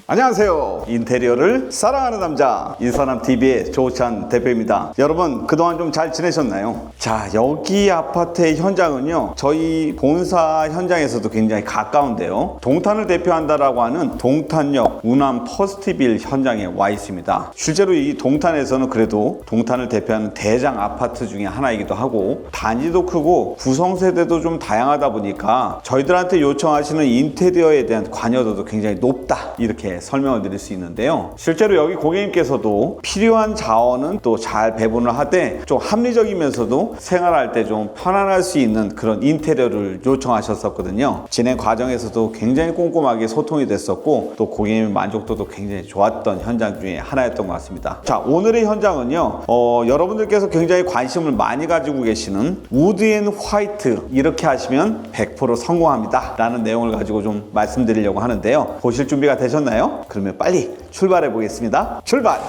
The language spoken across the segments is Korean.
안녕하세요. 인테리어를 사랑하는 남자 인사남TV의 조찬 대표입니다. 여러분 그동안 좀 잘 지내셨나요? 자, 여기 아파트의 현장은요, 저희 본사 현장에서도 굉장히 가까운데요, 동탄을 대표한다라고 하는 동탄역 우남 퍼스트빌 현장에 와 있습니다. 실제로 이 동탄에서는 그래도 동탄을 대표하는 대장 아파트 중에 하나이기도 하고, 단지도 크고 구성세대도 좀 다양하다 보니까 저희들한테 요청하시는 인테리어에 대한 관여도도 굉장히 높다, 이렇게 설명을 드릴 수 있는데요. 실제로 여기 고객님께서도 필요한 자원은 또 잘 배분을 하되 좀 합리적이면서도 생활할 때 좀 편안할 수 있는 그런 인테리어를 요청하셨었거든요. 진행 과정에서도 굉장히 꼼꼼하게 소통이 됐었고, 또 고객님 만족도도 굉장히 좋았던 현장 중에 하나였던 것 같습니다. 자, 오늘의 현장은요, 여러분들께서 굉장히 관심을 많이 가지고 계시는 우드 앤 화이트, 이렇게 하시면 100% 성공합니다 라는 내용을 가지고 좀 말씀드리려고 하는데요. 보실 준비가 되셨나요? 그러면 빨리 출발해 보겠습니다. 출발!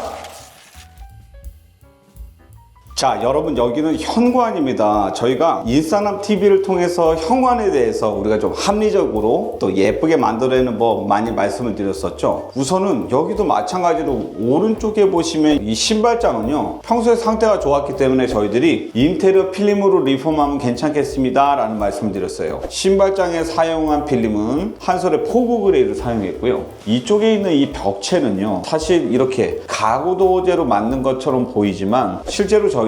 자, 여러분 여기는 현관입니다. 저희가 인사남TV를 통해서 현관에 대해서 우리가 좀 합리적으로 또 예쁘게 만들어내는 법 많이 말씀을 드렸었죠. 우선은 여기도 마찬가지로 오른쪽에 보시면 이 신발장은요, 평소에 상태가 좋았기 때문에 저희들이 인테리어 필름으로 리폼하면 괜찮겠습니다 라는 말씀을 드렸어요. 신발장에 사용한 필름은 한솔의 포구 그레이를 사용했고요. 이쪽에 있는 이 벽체는요, 사실 이렇게 가구 도제로 만든 것처럼 보이지만 실제로 저희들이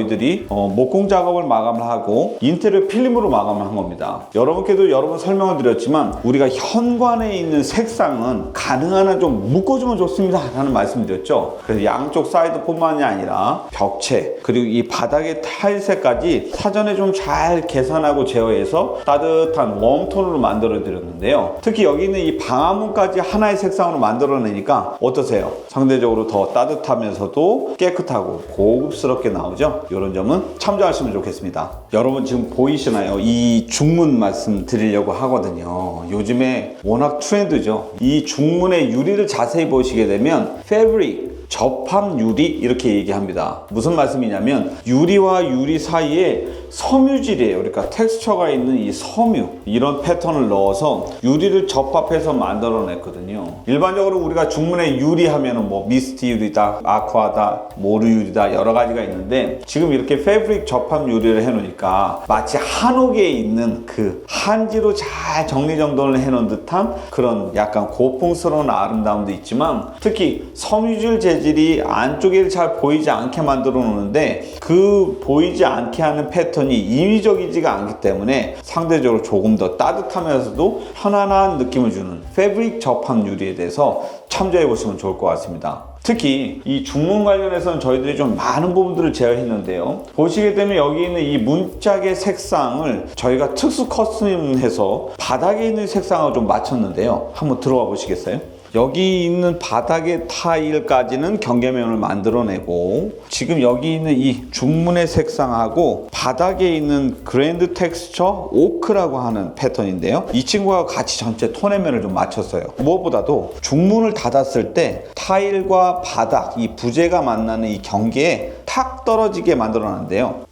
목공 작업을 마감을 하고 인테리어 필름으로 마감을 한 겁니다. 여러분께도 여러 번 설명을 드렸지만 우리가 현관에 있는 색상은 가능한 한 좀 묶어주면 좋습니다 라는 말씀을 드렸죠. 그래서 양쪽 사이드뿐만이 아니라 벽체 그리고 이 바닥의 타일색까지 사전에 좀 잘 계산하고 제어해서 따뜻한 웜톤으로 만들어 드렸는데요. 특히 여기 있는 이 방화문까지 하나의 색상으로 만들어내니까 어떠세요? 상대적으로 더 따뜻하면서도 깨끗하고 고급스럽게 나오죠. 이런 점은 참조하시면 좋겠습니다. 여러분 지금 보이시나요? 이 중문 말씀 드리려고 하거든요. 요즘에 워낙 트렌드죠. 이 중문의 유리를 자세히 보시게 되면 패브릭, 접합 유리 이렇게 얘기합니다. 무슨 말씀이냐면 유리와 유리 사이에 섬유질이에요. 그러니까 텍스처가 있는 이 섬유, 이런 패턴을 넣어서 유리를 접합해서 만들어냈거든요. 일반적으로 우리가 중문에 유리 하면은 뭐 미스티 유리다, 아쿠아다, 모루 유리다 여러 가지가 있는데, 지금 이렇게 패브릭 접합 유리를 해놓으니까 마치 한옥에 있는 그 한지로 잘 정리정돈을 해놓은 듯한 그런 약간 고풍스러운 아름다움도 있지만, 특히 섬유질 재질이 안쪽에 잘 보이지 않게 만들어 놓는데 그 보이지 않게 하는 패턴이 인위적이지가 않기 때문에 상대적으로 조금 더 따뜻하면서도 편안한 느낌을 주는 패브릭 접합 유리에 대해서 참조해 보시면 좋을 것 같습니다. 특히 이 중문 관련해서는 저희들이 좀 많은 부분들을 제어했는데요. 보시게 되면 여기 있는 이 문짝의 색상을 저희가 특수 커스텀해서 바닥에 있는 색상을 좀 맞췄는데요. 한번 들어와 보시겠어요? 여기 있는 바닥의 타일까지는 경계면을 만들어내고, 지금 여기 있는 이 중문의 색상하고 바닥에 있는 그랜드 텍스처 오크라고 하는 패턴인데요. 이 친구와 같이 전체 톤의 면을 좀 맞췄어요. 무엇보다도 중문을 닫았을 때 타일과 바닥, 이 부재가 만나는 이 경계에 탁 떨어지게 만들어놨는데요.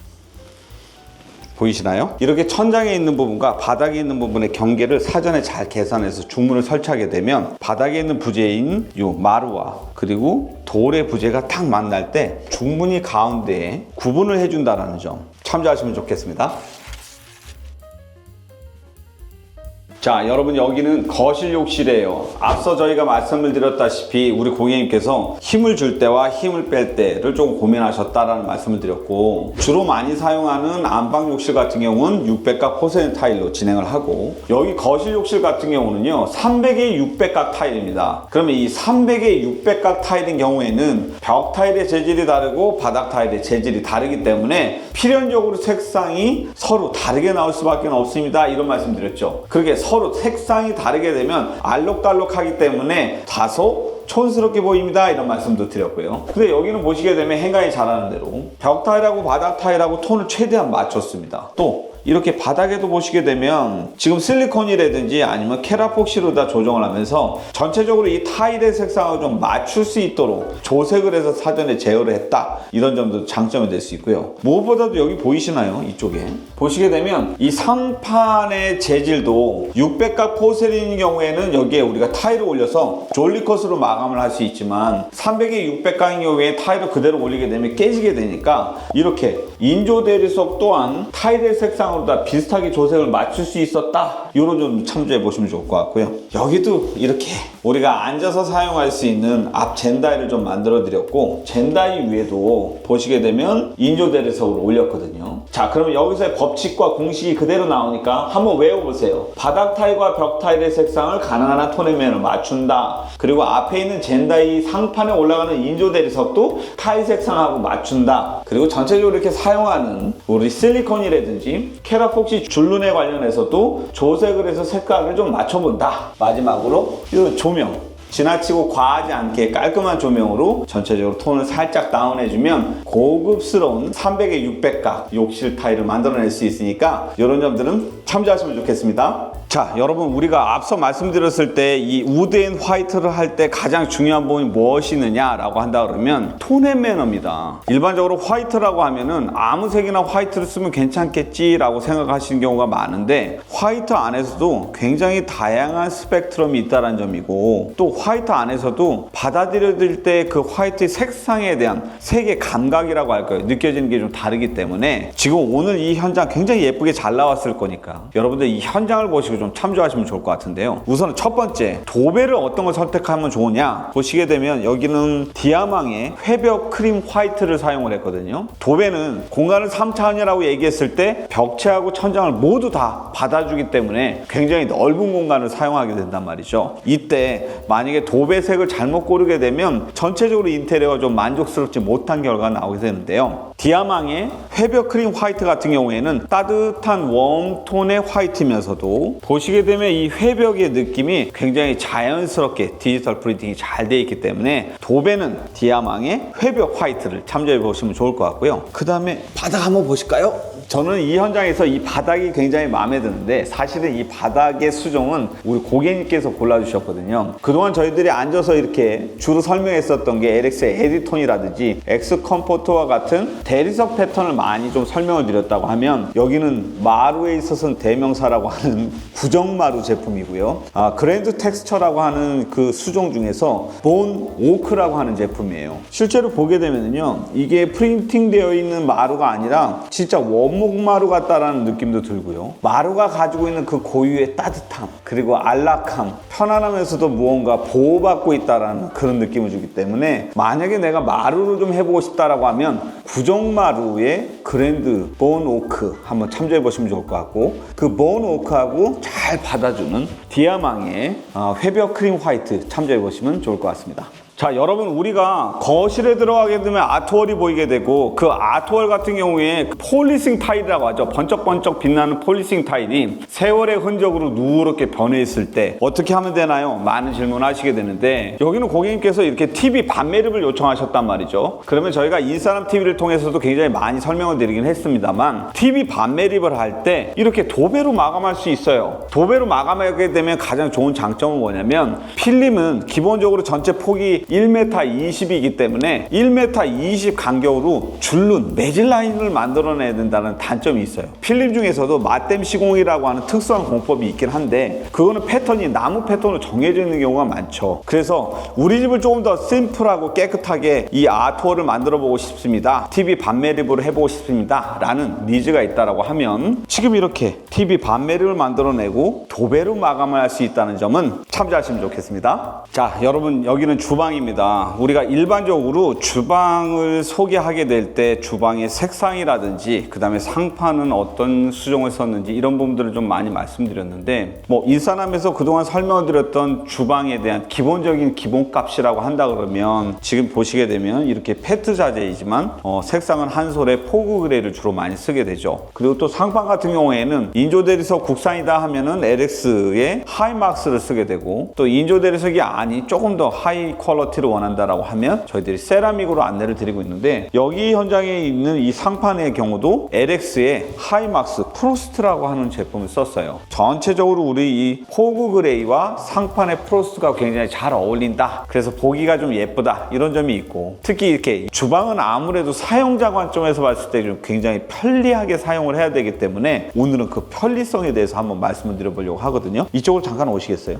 보이시나요? 이렇게 천장에 있는 부분과 바닥에 있는 부분의 경계를 사전에 잘 계산해서 중문을 설치하게 되면 바닥에 있는 부재인 요 마루와 그리고 돌의 부재가 탁 만날 때 중문이 가운데에 구분을 해준다는 점 참조하시면 좋겠습니다. 자, 여러분 여기는 거실 욕실이에요. 앞서 저희가 말씀을 드렸다시피 우리 고객님께서 힘을 줄 때와 힘을 뺄 때를 조금 고민하셨다라는 말씀을 드렸고, 주로 많이 사용하는 안방 욕실 같은 경우는 600각 포세린 타일로 진행을 하고, 여기 거실 욕실 같은 경우는요 300에 600각 타일입니다. 그러면 이 300에 600각 타일인 경우에는 벽 타일의 재질이 다르고 바닥 타일의 재질이 다르기 때문에 필연적으로 색상이 서로 다르게 나올 수밖에 없습니다, 이런 말씀 드렸죠. 그게 서로 색상이 다르게 되면 알록달록하기 때문에 다소 촌스럽게 보입니다, 이런 말씀도 드렸고요. 근데 여기는 보시게 되면 행간이 잘하는 대로 벽 타일하고 바닥 타일하고 톤을 최대한 맞췄습니다. 또 이렇게 바닥에도 보시게 되면 지금 실리콘이라든지 아니면 캐라폭시로 다 조정을 하면서 전체적으로 이 타일의 색상을 좀 맞출 수 있도록 조색을 해서 사전에 제어를 했다. 이런 점도 장점이 될 수 있고요. 무엇보다도 여기 보이시나요? 이쪽에 보시게 되면 이 상판의 재질도 600각 포세린인 경우에는 여기에 우리가 타일을 올려서 졸리컷으로 마감을 할 수 있지만 300에 600각인 경우에 타일을 그대로 올리게 되면 깨지게 되니까 이렇게 인조 대리석 또한 타일의 색상으로 다 비슷하게 조색을 맞출 수 있었다. 이런 점 참조해 보시면 좋을 것 같고요. 여기도 이렇게 우리가 앉아서 사용할 수 있는 앞 젠다이를 좀 만들어 드렸고, 젠다이 위에도 보시게 되면 인조 대리석을 올렸거든요. 자, 그러면 여기서의 법칙과 공식이 그대로 나오니까 한번 외워보세요. 바닥 타일과 벽 타일의 색상을 가능한 한 톤의 면을 맞춘다. 그리고 앞에 있는 젠다이 상판에 올라가는 인조 대리석도 타일 색상하고 맞춘다. 그리고 전체적으로 이렇게 사용하는 우리 실리콘이라든지 캐라폭시 줄눈에 관련해서도 조색을 해서 색깔을 좀 맞춰본다. 마지막으로 이 조명, 지나치고 과하지 않게 깔끔한 조명으로 전체적으로 톤을 살짝 다운해주면 고급스러운 300에 600각 욕실 타일을 만들어낼 수 있으니까 이런 점들은 참조하시면 좋겠습니다. 자, 여러분, 우리가 앞서 말씀드렸을 때 이 우드 앤 화이트를 할 때 가장 중요한 부분이 무엇이느냐라고 한다 그러면 톤의 매너입니다. 일반적으로 화이트라고 하면은 아무 색이나 화이트를 쓰면 괜찮겠지라고 생각하시는 경우가 많은데, 화이트 안에서도 굉장히 다양한 스펙트럼이 있다는 점이고, 또 화이트 안에서도 받아들여질 때 그 화이트의 색상에 대한 색의 감각이라고 할까요? 느껴지는 게 좀 다르기 때문에 지금 오늘 이 현장 굉장히 예쁘게 잘 나왔을 거니까 여러분들 이 현장을 보시고 좀 참조하시면 좋을 것 같은데요. 우선 첫 번째, 도배를 어떤 걸 선택하면 좋으냐 보시게 되면 여기는 디아망의 회벽 크림 화이트를 사용을 했거든요. 도배는 공간을 3차원이라고 얘기했을 때 벽체하고 천장을 모두 다 받아주기 때문에 굉장히 넓은 공간을 사용하게 된단 말이죠. 이때 만약에 도배색을 잘못 고르게 되면 전체적으로 인테리어가 좀 만족스럽지 못한 결과가 나오게 되는데요. 디아망의 회벽 크림 화이트 같은 경우에는 따뜻한 웜톤의 화이트면서도 보시게 되면 이 회벽의 느낌이 굉장히 자연스럽게 디지털 프린팅이 잘 되어 있기 때문에 도배는 디아망의 회벽 화이트를 참조해 보시면 좋을 것 같고요. 그 다음에 바닥 한번 보실까요? 저는 이 현장에서 이 바닥이 굉장히 마음에 드는데, 사실은 이 바닥의 수종은 우리 고객님께서 골라주셨거든요. 그동안 저희들이 앉아서 이렇게 주로 설명했었던 게 LX의 에디톤이라든지 엑스컴포트와 같은 대리석 패턴을 많이 좀 설명을 드렸다고 하면, 여기는 마루에 있어서는 대명사라고 하는 구정마루 제품이고요. 그랜드 텍스처라고 하는 그 수종 중에서 본 오크라고 하는 제품이에요. 실제로 보게 되면요, 이게 프린팅 되어 있는 마루가 아니라 진짜 원목마루 같다라는 느낌도 들고요. 마루가 가지고 있는 그 고유의 따뜻함, 그리고 안락함, 편안하면서도 무언가 보호받고 있다라는 그런 느낌을 주기 때문에, 만약에 내가 마루를 좀 해보고 싶다라고 하면 구정마루의 그랜드 본 오크 한번 참조해 보시면 좋을 것 같고, 그 본 오크하고 잘 받아주는 디아망의 회벽 크림 화이트 참조해 보시면 좋을 것 같습니다. 자, 여러분, 우리가 거실에 들어가게 되면 아트월이 보이게 되고, 그 아트월 같은 경우에 폴리싱 타일이라고 하죠. 번쩍번쩍 빛나는 폴리싱 타일이 세월의 흔적으로 누렇게 변해 있을 때 어떻게 하면 되나요? 많은 질문을 하시게 되는데, 여기는 고객님께서 이렇게 TV 반매립을 요청하셨단 말이죠. 그러면 저희가 인사람 TV를 통해서도 굉장히 많이 설명을 드리긴 했습니다만, TV 반매립을 할 때 이렇게 도배로 마감할 수 있어요. 도배로 마감하게 되면 가장 좋은 장점은 뭐냐면, 필름은 기본적으로 전체 폭이 1m 20이기 때문에 1m 20 간격으로 줄눈, 매질 라인을 만들어내야 된다는 단점이 있어요. 필름 중에서도 마댐 시공이라고 하는 특수한 공법이 있긴 한데, 그거는 패턴이 나무 패턴으로 정해져 있는 경우가 많죠. 그래서 우리 집을 조금 더 심플하고 깨끗하게 이 아트월을 만들어 보고 싶습니다, TV 반매립으로 해보고 싶습니다 라는 니즈가 있다라고 하면, 지금 이렇게 TV 반매립을 만들어내고 도배로 마감을 할 수 있다는 점은 참조하시면 좋겠습니다. 자, 여러분, 여기는 주방입니다. 우리가 일반적으로 주방을 소개하게 될 때 주방의 색상이라든지 그 다음에 상판은 어떤 수종을 썼는지 이런 부분들을 좀 많이 말씀드렸는데, 인사남에서 그동안 설명을 드렸던 주방에 대한 기본적인 기본값이라고 한다 그러면, 지금 보시게 되면 이렇게 페트 자재이지만 색상은 한솔의 포그 그레이를 주로 많이 쓰게 되죠. 그리고 또 상판 같은 경우에는 인조 대리석 국산이다 하면은 LX의 하이막스를 쓰게 되고, 또 인조 대리석이 아닌 조금 더 하이 퀄러티 퀄리티를 원한다라고 하면 저희들이 세라믹으로 안내를 드리고 있는데, 여기 현장에 있는 이 상판의 경우도 LX의 하이막스 프로스트라고 하는 제품을 썼어요. 전체적으로 우리 이 호그 그레이와 상판의 프로스트가 굉장히 잘 어울린다, 그래서 보기가 좀 예쁘다, 이런 점이 있고, 특히 이렇게 주방은 아무래도 사용자 관점에서 봤을 때 좀 굉장히 편리하게 사용을 해야 되기 때문에 오늘은 그 편리성에 대해서 한번 말씀을 드려보려고 하거든요. 이쪽으로 잠깐 오시겠어요?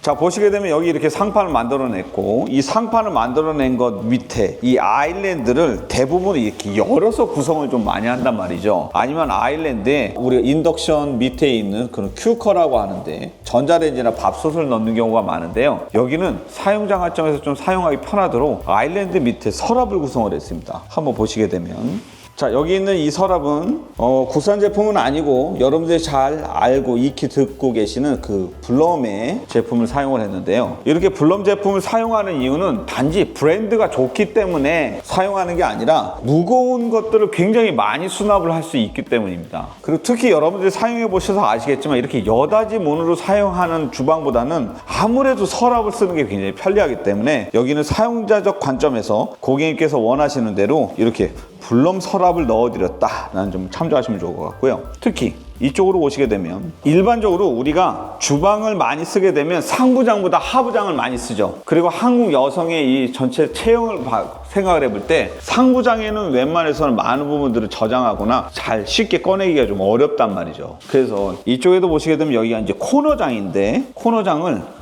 자, 보시게 되면 여기 이렇게 상판을 만들어냈고, 이 상판을 만들어낸 것 밑에 이 아일랜드를 대부분 이렇게 열어서 구성을 좀 많이 한단 말이죠. 아니면 아일랜드에 우리가 인덕션 밑에 있는 그런 큐커라고 하는데 전자레인지나 밥솥을 넣는 경우가 많은데요. 여기는 사용자 관점에서 좀 사용하기 편하도록 아일랜드 밑에 서랍을 구성을 했습니다. 한번 보시게 되면, 자, 여기 있는 이 서랍은 국산 제품은 아니고 여러분들이 잘 알고 익히 듣고 계시는 그 블럼의 제품을 사용을 했는데요. 이렇게 블럼 제품을 사용하는 이유는 단지 브랜드가 좋기 때문에 사용하는 게 아니라 무거운 것들을 굉장히 많이 수납을 할 수 있기 때문입니다. 그리고 특히 여러분들이 사용해 보셔서 아시겠지만 이렇게 여닫이 문으로 사용하는 주방보다는 아무래도 서랍을 쓰는 게 굉장히 편리하기 때문에 여기는 사용자적 관점에서 고객님께서 원하시는 대로 이렇게 블럼 서랍을 넣어드렸다라는 점 참조하시면 좋을 것 같고요. 특히 이쪽으로 오시게 되면 일반적으로 우리가 주방을 많이 쓰게 되면 상부장보다 하부장을 많이 쓰죠. 그리고 한국 여성의 이 전체 체형을 생각을 해볼 때 상부장에는 웬만해서는 많은 부분들을 저장하거나 잘 쉽게 꺼내기가 좀 어렵단 말이죠. 그래서 이쪽에도 보시게 되면 여기가 이제 코너장인데, 코너장을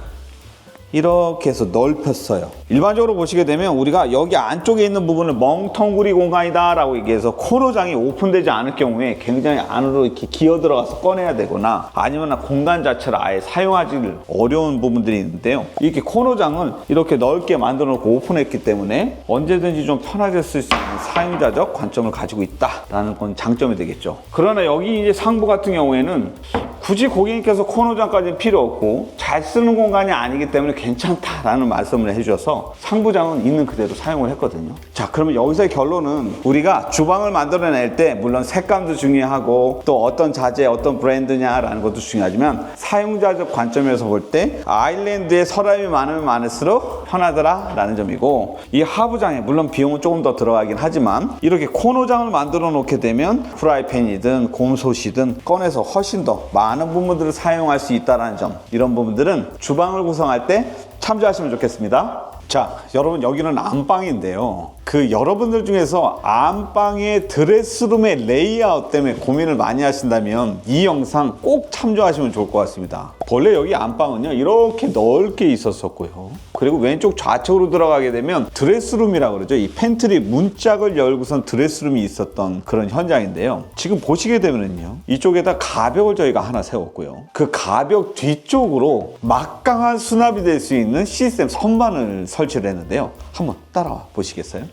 이렇게 해서 넓혔어요. 일반적으로 보시게 되면 우리가 여기 안쪽에 있는 부분을 멍텅구리 공간이다 라고 얘기해서 코너장이 오픈되지 않을 경우에 굉장히 안으로 이렇게 기어 들어가서 꺼내야 되거나, 아니면 공간 자체를 아예 사용하기 어려운 부분들이 있는데요. 이렇게 코너장을 이렇게 넓게 만들어 놓고 오픈했기 때문에 언제든지 좀 편하게 쓸 수 있는 사용자적 관점을 가지고 있다라는 건 장점이 되겠죠. 그러나 여기 이제 상부 같은 경우에는 굳이 고객님께서 코너장까지는 필요 없고 잘 쓰는 공간이 아니기 때문에 괜찮다라는 말씀을 해주셔서 상부장은 있는 그대로 사용을 했거든요. 자, 그러면 여기서의 결론은 우리가 주방을 만들어낼 때 물론 색감도 중요하고 또 어떤 자재, 어떤 브랜드냐라는 것도 중요하지만 사용자적 관점에서 볼 때 아일랜드에 서랍이 많으면 많을수록 편하더라라는 점이고, 이 하부장에 물론 비용은 조금 더 들어가긴 하지만 이렇게 코너장을 만들어 놓게 되면 프라이팬이든 곰솥이든 꺼내서 훨씬 더 많은 부분들을 사용할 수 있다는 점, 이런 부분들은 주방을 구성할 때 참조하시면 좋겠습니다. 자, 여러분, 여기는 안방인데요. 그 여러분들 중에서 안방의 드레스룸의 레이아웃 때문에 고민을 많이 하신다면 이 영상 꼭 참조하시면 좋을 것 같습니다. 원래 여기 안방은요 이렇게 넓게 있었었고요, 그리고 왼쪽 좌측으로 들어가게 되면 드레스룸이라고 그러죠. 이 팬트리 문짝을 열고선 드레스룸이 있었던 그런 현장인데요. 지금 보시게 되면요, 이쪽에다 가벽을 저희가 하나 세웠고요, 그 가벽 뒤쪽으로 막강한 수납이 될 수 있는 시스템 선반을 설치를 했는데요. 한번 따라와 보시겠어요?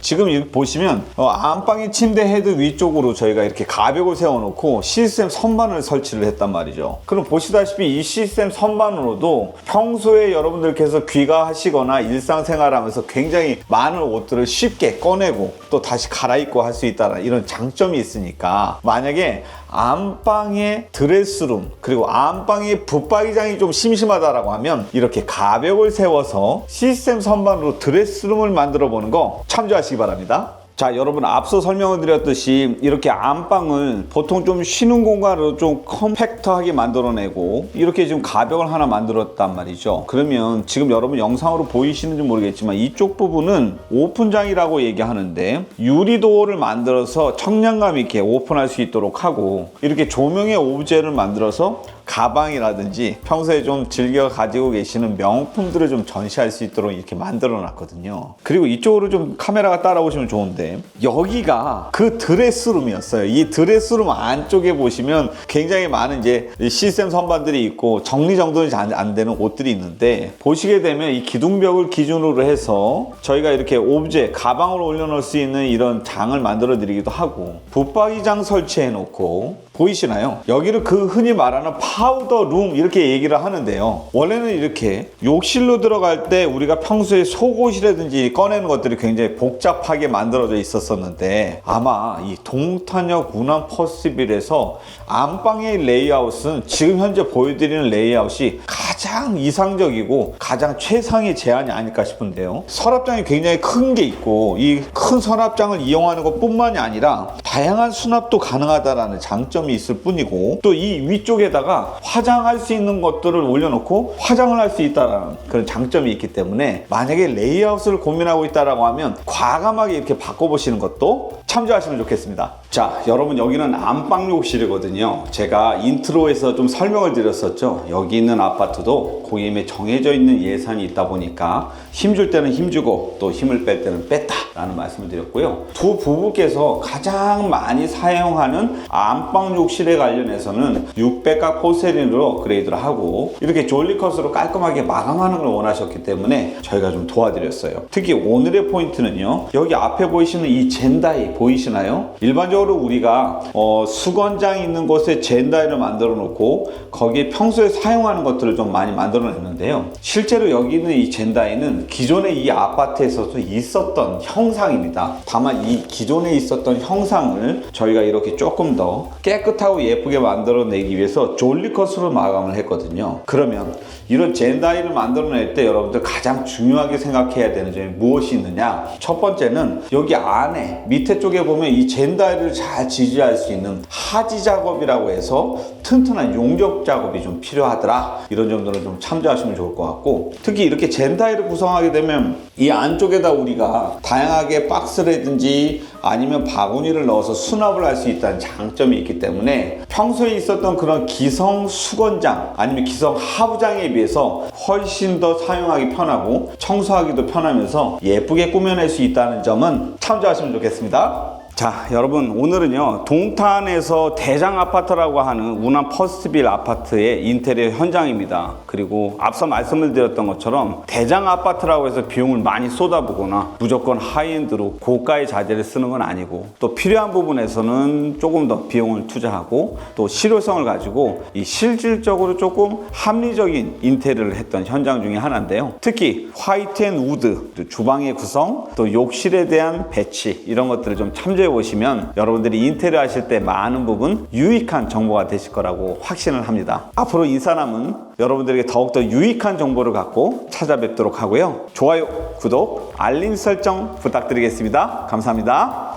지금 여기 보시면 안방의 침대 헤드 위쪽으로 저희가 이렇게 가벽을 세워놓고 시스템 선반을 설치를 했단 말이죠. 그럼 보시다시피 이 시스템 선반으로도 평소에 여러분들께서 귀가하시거나 일상생활하면서 굉장히 많은 옷들을 쉽게 꺼내고 또 다시 갈아입고 할 수 있다는 이런 장점이 있으니까, 만약에 안방의 드레스룸 그리고 안방의 붙박이장이 좀 심심하다라고 하면 이렇게 가벽을 세워서 시스템 선반으로 드레스룸을 만들어 보는 거 참조하시기 바랍니다. 자, 여러분, 앞서 설명을 드렸듯이 이렇게 안방을 보통 좀 쉬는 공간으로 좀 컴팩트하게 만들어내고 이렇게 지금 가벽을 하나 만들었단 말이죠. 그러면 지금 여러분 영상으로 보이시는지 모르겠지만 이쪽 부분은 오픈장이라고 얘기하는데, 유리도어를 만들어서 청량감 있게 오픈할 수 있도록 하고, 이렇게 조명의 오브제를 만들어서 가방이라든지 평소에 좀 즐겨 가지고 계시는 명품들을 좀 전시할 수 있도록 이렇게 만들어 놨거든요. 그리고 이쪽으로 좀 카메라가 따라오시면 좋은데, 여기가 그 드레스룸이었어요. 이 드레스룸 안쪽에 보시면 굉장히 많은 이제 시스템 선반들이 있고 정리정돈이 안 되는 옷들이 있는데, 보시게 되면 이 기둥벽을 기준으로 해서 저희가 이렇게 오브제, 가방을 올려놓을 수 있는 이런 장을 만들어 드리기도 하고, 붙박이장 설치해 놓고 보이시나요? 여기를 그 흔히 말하는 파우더 룸 이렇게 얘기를 하는데요. 원래는 이렇게 욕실로 들어갈 때 우리가 평소에 속옷이라든지 꺼내는 것들이 굉장히 복잡하게 만들어져 있었는데 아마 이 동탄역 운암 퍼스트빌에서 안방의 레이아웃은 지금 현재 보여드리는 레이아웃이 가장 이상적이고 가장 최상의 제안이 아닐까 싶은데요. 서랍장이 굉장히 큰 게 있고 이 큰 서랍장을 이용하는 것뿐만이 아니라 다양한 수납도 가능하다라는 장점이 있을 뿐이고 또 이 위쪽에다가 화장할 수 있는 것들을 올려놓고 화장을 할 수 있다는 그런 장점이 있기 때문에 만약에 레이아웃을 고민하고 있다라고 하면 과감하게 이렇게 바꿔보시는 것도 참조하시면 좋겠습니다. 자, 여러분 여기는 안방 욕실이거든요. 제가 인트로에서 좀 설명을 드렸었죠. 여기 있는 아파트도 고객님의 정해져 있는 예산이 있다 보니까 힘줄 때는 힘주고 또 힘을 뺄 때는 뺐다 라는 말씀을 드렸고요. 두 부부께서 가장 많이 사용하는 안방 욕실에 관련해서는 600각 포세린으로 업그레이드를 하고 이렇게 졸리컷으로 깔끔하게 마감하는 걸 원하셨기 때문에 저희가 좀 도와드렸어요. 특히 오늘의 포인트는요. 여기 앞에 보이시는 이 젠다이 보이시나요? 일반적으로 우리가 수건장이 있는 곳에 젠다이를 만들어 놓고 거기에 평소에 사용하는 것들을 좀 많이 만들어 냈는데요. 실제로 여기 있는 이 젠다이는 기존에 이 아파트에서도 있었던 형상입니다. 다만 이 기존에 있었던 형상을 저희가 이렇게 조금 더 깨끗하고 예쁘게 만들어내기 위해서 졸리컷으로 마감을 했거든요. 그러면 이런 젠다이를 만들어낼 때 여러분들 가장 중요하게 생각해야 되는 점이 무엇이 있느냐? 첫 번째는 여기 안에 밑에 쪽에 보면 이 젠다이를 잘 지지할 수 있는 하지 작업이라고 해서 튼튼한 용접 작업이 좀 필요하더라. 이런 점들은 좀 참조하시면 좋을 것 같고 특히 이렇게 젠다이를 구성하게 되면 이 안쪽에다 우리가 다양하게 박스라든지 아니면 바구니를 넣어서 수납을 할 수 있다는 장점이 있기 때문에 평소에 있었던 그런 기성 수건장 아니면 기성 하부장에 비해서 훨씬 더 사용하기 편하고 청소하기도 편하면서 예쁘게 꾸며낼 수 있다는 점은 참조하시면 좋겠습니다. 자, 여러분 오늘은요 동탄에서 대장 아파트라고 하는 운암 퍼스트빌 아파트의 인테리어 현장입니다. 그리고 앞서 말씀을 드렸던 것처럼 대장 아파트라고 해서 비용을 많이 쏟아부거나 무조건 하이엔드로 고가의 자재를 쓰는 건 아니고 또 필요한 부분에서는 조금 더 비용을 투자하고 또 실효성을 가지고 이 실질적으로 조금 합리적인 인테리어를 했던 현장 중에 하나인데요. 특히 화이트 앤 우드, 주방의 구성, 또 욕실에 대한 배치 이런 것들을 좀 참조해 보시면 여러분들이 인테리어 하실 때 많은 부분 유익한 정보가 되실 거라고 확신을 합니다. 앞으로 인사남은 여러분들에게 더욱더 유익한 정보를 갖고 찾아뵙도록 하고요. 좋아요, 구독, 알림 설정 부탁드리겠습니다. 감사합니다.